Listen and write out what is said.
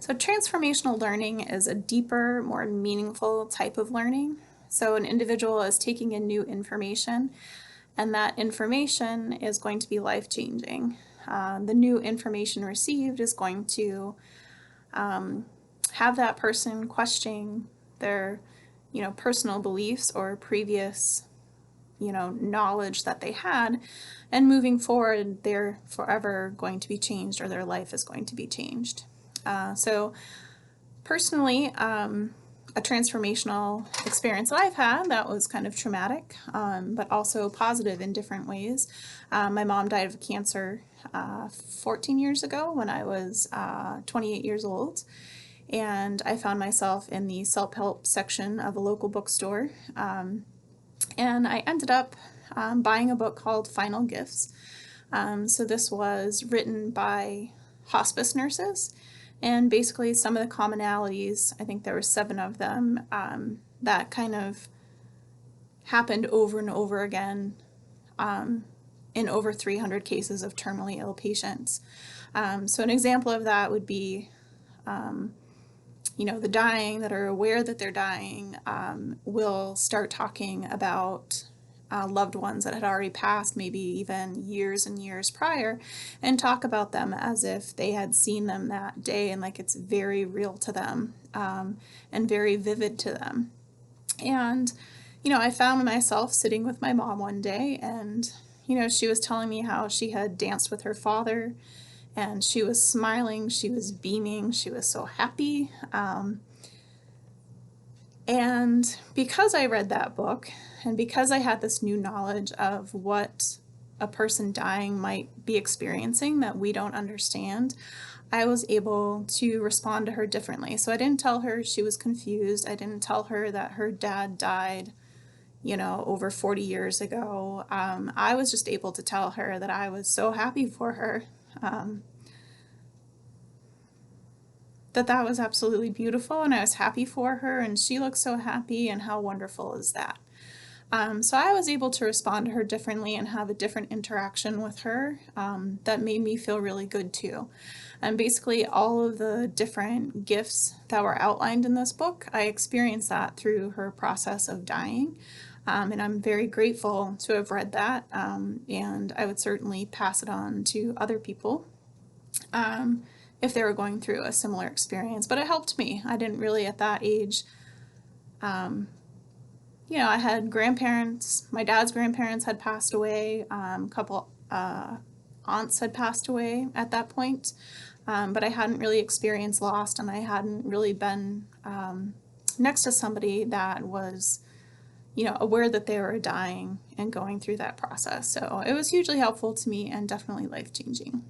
So transformational learning is a deeper, more meaningful type of learning. So an individual is taking in new information, and that information is going to be life-changing. The new information received is going to have that person questioning their, personal beliefs or previous, knowledge that they had, and moving forward, they're forever going to be changed, or their life is going to be changed. So personally, a transformational experience that I've had that was kind of traumatic, but also positive in different ways. My mom died of cancer 14 years ago when I was 28 years old, and I found myself in the self-help section of a local bookstore, and I ended up buying a book called Final Gifts. So this was written by hospice nurses, and basically some of the commonalities, I think there were 7 of them, that kind of happened over and over again in over 300 cases of terminally ill patients. So an example of that would be, the dying that are aware that they're dying will start talking about loved ones that had already passed, maybe even years and years prior, and talk about them as if they had seen them that day, and like it's very real to them, and very vivid to them. And, I found myself sitting with my mom one day, and, she was telling me how she had danced with her father, and she was smiling, she was beaming, she was so happy. And because I read that book, and because I had this new knowledge of what a person dying might be experiencing that we don't understand, I was able to respond to her differently. So I didn't tell her she was confused. I didn't tell her that her dad died, over 40 years ago. I was just able to tell her that I was so happy for her, that was absolutely beautiful, and I was happy for her, and she looked so happy, and how wonderful is that? So I was able to respond to her differently and have a different interaction with her that made me feel really good too. And basically all of the different gifts that were outlined in this book, I experienced that through her process of dying. And I'm very grateful to have read that, and I would certainly pass it on to other people if they were going through a similar experience. But it helped me. I didn't really at that age, I had grandparents. My dad's grandparents had passed away. A couple aunts had passed away at that point, but I hadn't really experienced loss, and I hadn't really been next to somebody that was, aware that they were dying and going through that process. So it was hugely helpful to me and definitely life-changing.